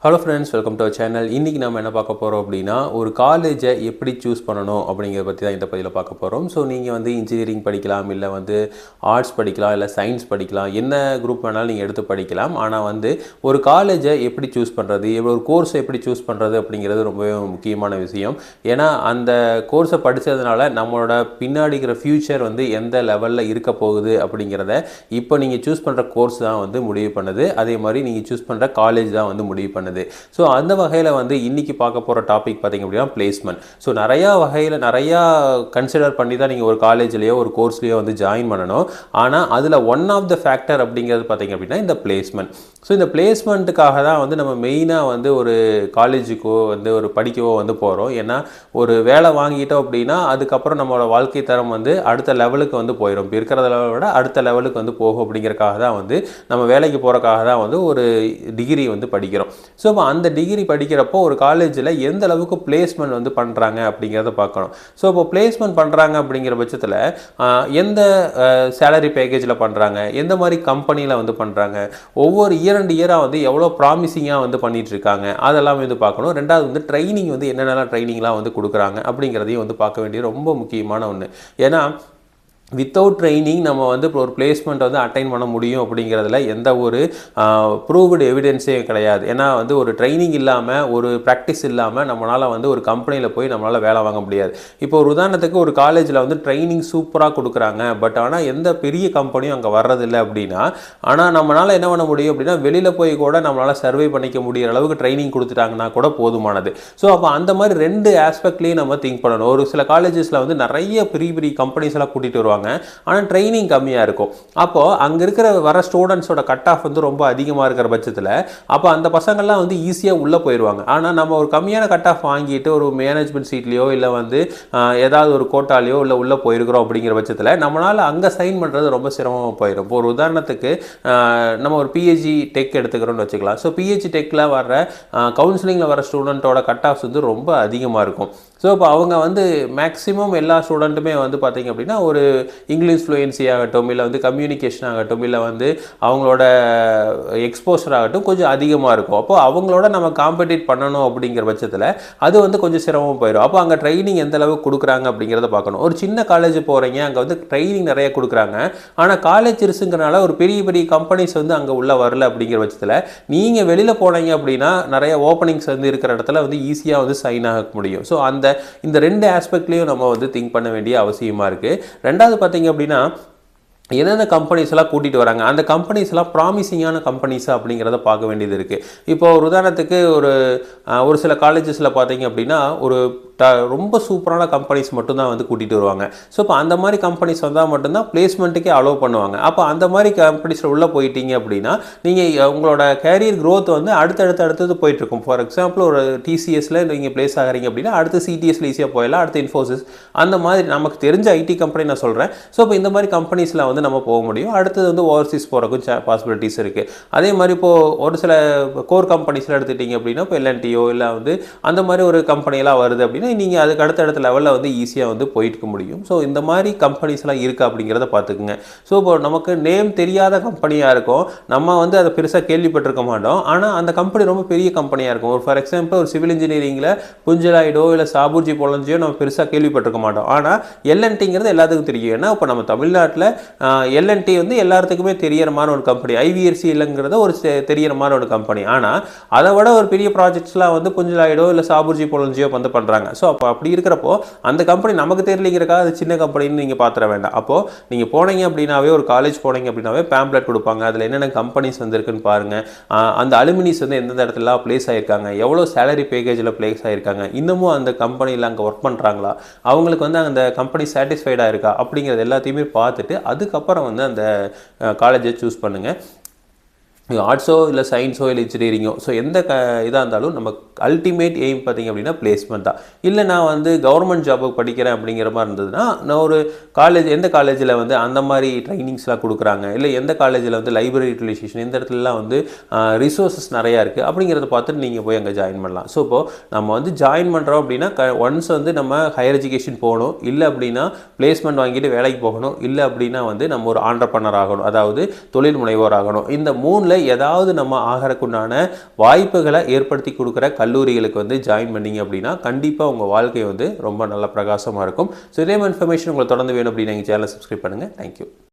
Hello friends, welcome to our channel. இன்றைக்கி நம்ம என்ன பார்க்க போகிறோம் அப்படின்னா, ஒரு காலேஜை எப்படி சூஸ் பண்ணணும் அப்படிங்கிறத பற்றி தான் இந்த பதிவில் பார்க்க போகிறோம். ஸோ நீங்கள் வந்து இன்ஜினியரிங் படிக்கலாம், இல்லை வந்து ஆர்ட்ஸ் படிக்கலாம், இல்லை சயின்ஸ் படிக்கலாம், என்ன குரூப் வேணாலும் நீங்கள் எடுத்து படிக்கலாம். ஆனால் வந்து ஒரு காலேஜை எப்படி சூஸ் பண்ணுறது, ஒரு கோர்ஸை எப்படி சூஸ் பண்ணுறது அப்படிங்கிறது ரொம்பவே முக்கியமான விஷயம். ஏன்னா அந்த கோர்ஸை படித்ததுனால நம்மளோட பின்னாடிக்கிற ஃப்யூச்சர் வந்து எந்த லெவலில் இருக்க போகுது அப்படிங்கிறத இப்போ நீங்கள் சூஸ் பண்ணுற கோர்ஸ் தான் வந்து முடிவு பண்ணுது. அதே மாதிரி நீங்கள் சூஸ் பண்ணுற காலேஜ் தான் வந்து முடிவு பண்ணுது. ஸோ அந்த வகையில் வந்து இன்றைக்கி பார்க்க போகிற டாபிக் பார்த்திங்க அப்படின்னா பிளேஸ்மெண்ட். ஸோ நிறையா கன்சிடர் பண்ணி தான் நீங்கள் ஒரு காலேஜ்லேயோ ஒரு கோர்ஸ்லேயோ வந்து ஜாயின் பண்ணணும். ஆனால் அதில் ஒன் ஆஃப் த ஃபேக்டர் அப்படிங்கிறது பார்த்திங்க அப்படின்னா இந்த பிளேஸ்மெண்ட். ஸோ இந்த பிளேஸ்மெண்ட்டுக்காக தான் வந்து நம்ம மெயினாக வந்து ஒரு காலேஜுக்கோ வந்து ஒரு படிக்கவோ வந்து போகிறோம். ஏன்னா ஒரு வேலை வாங்கிட்டோம் அப்படின்னா அதுக்கப்புறம் நம்மளோட வாழ்க்கை தரம் வந்து அடுத்த லெவலுக்கு வந்து போயிடும். இப்போ இருக்கிற லெவலை விட அடுத்த லெவலுக்கு வந்து போகும். அப்படிங்கிறக்காக தான் வந்து நம்ம வேலைக்கு போகிறக்காக தான் வந்து ஒரு டிகிரி வந்து படிக்கிறோம். ஸோ இப்போ அந்த டிகிரி படிக்கிறப்போ ஒரு காலேஜில் எந்த அளவுக்கு பிளேஸ்மெண்ட் வந்து பண்ணுறாங்க அப்படிங்கிறத பார்க்கணும். ஸோ இப்போ பிளேஸ்மெண்ட் பண்ணுறாங்க அப்படிங்கிற பட்சத்தில் எந்த சேலரி பேக்கேஜில் பண்ணுறாங்க, எந்த மாதிரி கம்பெனியில் வந்து பண்ணுறாங்க, ஒவ்வொரு இயராக வந்து எவ்வளோ ப்ராமிசிங்காக வந்து பண்ணிகிட்ருக்காங்க, அதெல்லாம் வந்து பார்க்கணும். ரெண்டாவது வந்து ட்ரைனிங் வந்து என்னென்னலாம் ட்ரைனிங்லாம் வந்து கொடுக்குறாங்க அப்படிங்கிறதையும் வந்து பார்க்க வேண்டியது ரொம்ப முக்கியமான ஒன்று. ஏன்னா வித்தவுட் ட்ரைனிங் நம்ம வந்து இப்போ ஒரு பிளேஸ்மெண்ட் வந்து அட்டைன் பண்ண முடியும் அப்படிங்கிறதுல எந்த ஒரு ப்ரூவ்டு எவிடென்ஸே கிடையாது. ஏன்னா வந்து ஒரு ட்ரைனிங் இல்லாமல் ஒரு ப்ராக்டிஸ் இல்லாமல் நம்மளால் வந்து ஒரு கம்பெனியில் போய் நம்மளால் வேலை வாங்க முடியாது. இப்போ ஒரு உதாரணத்துக்கு ஒரு காலேஜில் வந்து ட்ரைனிங் சூப்பராக கொடுக்குறாங்க, பட் ஆனால் எந்த பெரிய கம்பெனியும் அங்கே வர்றதில்லை அப்படின்னா, ஆனால் நம்மளால் என்ன பண்ண முடியும் அப்படின்னா வெளியில் போய் கூட நம்மளால் சர்வே பண்ணிக்க முடிகிற அளவுக்கு ட்ரைனிங் கொடுத்துட்டாங்கன்னா கூட போதுமானது. ஸோ அப்போ அந்த மாதிரி ரெண்டு ஆஸ்பெக்ட்லேயும் நம்ம திங்க் பண்ணணும். ஒரு சில காலேஜஸில் வந்து நிறைய பெரிய கம்பெனிஸ் எல்லாம் கூட்டிகிட்டு வருவாங்க, ஆனால் ட்ரைனிங் கம்மியாக இருக்கும். அப்போது அங்கே இருக்கிற வர ஸ்டூடெண்ட்ஸோட கட் ஆஃப் வந்து ரொம்ப அதிகமாக இருக்கிற பட்சத்தில் அப்போ அந்த பசங்கள்லாம் வந்து ஈஸியாக உள்ளே போயிடுவாங்க. ஆனால் நம்ம ஒரு கம்மியான கட் ஆஃப் வாங்கிட்டு ஒரு மேனேஜ்மெண்ட் சீட்லேயோ இல்லை வந்து ஏதாவது ஒரு கோட்டாலேயோ இல்லை உள்ளே போயிருக்கிறோம் அப்படிங்கிற பட்சத்தில் நம்மளால் அங்கே சைன் பண்ணுறது ரொம்ப சிரமமாக போயிடும். இப்போ ஒரு உதாரணத்துக்கு நம்ம ஒரு பிஹெச்டி டெக் எடுத்துக்கிறோன்னு வச்சுக்கலாம். ஸோ பிஹெச்டி டெக்கில் வர்ற கவுன்சிலிங்கில் வர ஸ்டூடெண்ட்டோட கட் ஆஃப்ஸ் வந்து ரொம்ப அதிகமாக இருக்கும். ஸோ இப்போ அவங்க வந்து மேக்ஸிமம் எல்லா ஸ்டூடெண்ட்டுமே வந்து பார்த்திங்க அப்படின்னா ஒரு இங்கிலீஷ் ஃப்ளூயன்சி ஆகட்டும், இல்லை வந்து கம்யூனிகேஷன் ஆகட்டும், இல்லை வந்து அவங்களோட எக்ஸ்போஷர் ஆகட்டும் கொஞ்சம் அதிகமாக இருக்கும். அப்போது அவங்களோட நம்ம காம்படிட் பண்ணணும் அப்படிங்கிற பட்சத்தில் அது வந்து கொஞ்சம் சிரமமாக போயிடும். அப்போ அங்கே ட்ரைனிங் எந்த அளவுக்கு கொடுக்குறாங்க அப்படிங்கிறத பார்க்கணும். ஒரு சின்ன காலேஜ் போகிறீங்க, அங்கே வந்து ட்ரைனிங் நிறைய கொடுக்குறாங்க, ஆனால் காலேஜ் இருசுங்கிறனால ஒரு பெரிய கம்பெனிஸ் வந்து அங்கே உள்ளே வரல. அப்படிங்கிற பட்சத்தில் நீங்கள் வெளியில் போனீங்க அப்படின்னா நிறைய ஓப்பனிங்ஸ் வந்து இருக்கிற இடத்துல வந்து ஈஸியாக வந்து சைன் ஆக முடியும். ஸோ இந்த ரெண்டு ஆஸ்பெக்ட்லேயும் நம்ம வந்து திங்க் பண்ண வேண்டிய அவசியமாக இருக்குது. ரெண்டாவது பார்த்தீங்க அப்படின்னா எந்தெந்த கம்பெனிஸ் எல்லாம் கூட்டிகிட்டு வராங்க, அந்த கம்பெனிஸ் எல்லாம் ப்ராமிசிங்கான கம்பெனிஸ் அப்படிங்கிறத பார்க்க வேண்டியது இருக்குது. இப்போ ஒரு உதாரணத்துக்கு ஒரு சில காலேஜஸில் பார்த்தீங்க அப்படின்னா ஒரு ரொம்ப சூப்பரான கம்பெனிஸ் மட்டும்தான் வந்து கூட்டிகிட்டு வருவாங்க. ஸோ இப்போ அந்த மாதிரி கம்பெனிஸ் வந்தால் மட்டும்தான் பிளேஸ்மெண்ட்டுக்கே அலோவ் பண்ணுவாங்க. அப்போ அந்த மாதிரி கம்பெனிஸில் உள்ளே போயிட்டீங்க அப்படின்னா நீங்கள் உங்களோட கேரியர் க்ரோத் வந்து அடுத்தது போயிட்டுருக்கும். ஃபார் எக்ஸாம்பிள் ஒரு டிசிஎஸில் நீங்கள் பிளேஸ் ஆகிறீங்க அப்படின்னா அடுத்து சிடிஎஸில் ஈஸியாக போயிடலாம், அடுத்து இன்ஃபோசிஸ், அந்த மாதிரி நமக்கு தெரிஞ்ச ஐடி கம்பெனி நான் சொல்கிறேன். ஸோ இப்போ இந்த மாதிரி கம்பெனிஸில் வந்து நம்ம போக முடியும். அடுத்தது வந்து ஓவர்சீஸ் போகிறக்கும் பாசிபிலிட்டிஸ் இருக்குது. அதே மாதிரி இப்போது ஒரு சில கோர் கம்பெனிஸில் எடுத்துட்டிங்க அப்படின்னா இப்போ எல்என்டிஓ இல்லை வந்து அந்த மாதிரி ஒரு கம்பெனியெல்லாம் வருது அப்படின்னா நீங்கள் அதுக்கு அடுத்த லெவலில் வந்து ஈஸியாக வந்து போயிட்டு முடியும். ஸோ இந்த மாதிரி கம்பெனிஸ்லாம் இருக்குது அப்படிங்கிறத பார்த்துக்குங்க. ஸோ இப்போ நமக்கு நேம் தெரியாத கம்பெனியாக இருக்கும், நம்ம வந்து அதை பெருசாக கேள்விப்பட்டிருக்க மாட்டோம், ஆனால் அந்த கம்பெனி ரொம்ப பெரிய கம்பெனியாக இருக்கும். ஒரு ஃபார் எக்ஸாம்பிள் ஒரு சிவில் இன்ஜினியரிங்கில் புஞ்சலாய்டோ இல்லை சாபூர்ஜி பொலஞ்சியோ நம்ம பெருசாக கேள்விப்பட்டிருக்க மாட்டோம். ஆனால் எல்என்டிங்கிறது எல்லாத்துக்கும் தெரியும். ஏன்னா இப்போ நம்ம தமிழ்நாட்டில் எல்என்டி வந்து எல்லாத்துக்குமே தெரியறமான ஒரு கம்பெனி. ஐவிஆர்சி இல்லைங்கிறத ஒரு தெரியறமான ஒரு கம்பெனி. ஆனால் அதை விட ஒரு பெரிய ப்ராஜெக்ட்ஸ்லாம் வந்து புஞ்சலாய்டோ இல்லை சாபூர்ஜி பொலஞ்சியோ வந்து பண்ணுறாங்க. ஸோ அப்போ அப்படி இருக்கிறப்போ அந்த கம்பெனி நமக்கு தெரியலைங்கிறக்காக அது சின்ன கம்பெனின்னு நீங்கள் பார்த்துட வேண்டாம். அப்போது நீங்கள் போனீங்க அப்படின்னாவே ஒரு காலேஜ் போனீங்க அப்படின்னாவே பேம்ப்ளெட் கொடுப்பாங்க. அதில் என்னென்ன கம்பெனிஸ் வந்துருக்குன்னு பாருங்கள், அந்த அலுமினிஸ் வந்து எந்தெந்த இடத்துல பிளேஸ் ஆகிருக்காங்க, எவ்வளோ சேலரி பேக்கேஜில் பிளேஸ் ஆகிருக்காங்க, இன்னமும் அந்த கம்பெனியில் அங்கே ஒர்க் பண்ணுறாங்களா, அவங்களுக்கு வந்து அந்த கம்பெனி சாட்டிஸ்ஃபைடாக இருக்கா அப்படிங்கிறது எல்லாத்தையுமே பார்த்துட்டு அதுக்கப்புறம் வந்து அந்த காலேஜை சூஸ் பண்ணுங்கள். ஆர்ட்ஸோ இல்லை சயின்ஸோ இல்லை இன்ஜினியரிங்கோ, ஸோ எந்த இதாக இருந்தாலும் நம்ம அல்டிமேட் எய்ம் பார்த்திங்க அப்படின்னா பிளேஸ்மெண்ட் தான். இல்லை நான் வந்து கவர்மெண்ட் ஜாபுக்கு படிக்கிறேன் அப்படிங்கிற மாதிரி இருந்ததுன்னா நான் ஒரு எந்த காலேஜில் வந்து அந்த மாதிரி ட்ரைனிங்ஸ்லாம் கொடுக்குறாங்க, இல்லை எந்த காலேஜில் வந்து லைப்ரரி யூட்டிலைசேஷன், இந்த இடத்துலலாம் வந்து ரிசோர்ஸஸ் நிறையா இருக்குது அப்படிங்கிறத பார்த்துட்டு நீங்கள் போய் அங்கே ஜாயின் பண்ணலாம். ஸோ இப்போது நம்ம வந்து ஜாயின் பண்ணுறோம் அப்படின்னா ஒன்ஸ் வந்து நம்ம ஹையர் எஜுகேஷன் போகணும், இல்லை அப்படின்னா பிளேஸ்மெண்ட் வாங்கிட்டு வேலைக்கு போகணும், இல்லை அப்படின்னா வந்து நம்ம ஒரு ஆண்டர்ப்ரனர் ஆகணும், அதாவது தொழில் முனைவோர் ஆகணும். இந்த மூணில் ஏதாவது நம்ம ஆகறதுக்குண்டான வாய்ப்புகளை ஏற்படுத்தி கொடுக்குற கல்லூரிகளுக்கு வந்து ஜாயின் பண்ணீங்க அப்படின்னா கண்டிப்பாக உங்கள் வாழ்க்கை வந்து ரொம்ப நல்ல பிரகாசமாக இருக்கும். ஸோ இதே மாதிரி இன்ஃபர்மேஷன் உங்களுக்கு தொடர்ந்து வேணும் அப்படின்னா எங்கள் சேனலை சப்ஸ்கிரைப் பண்ணுங்கள். தேங்க்யூ.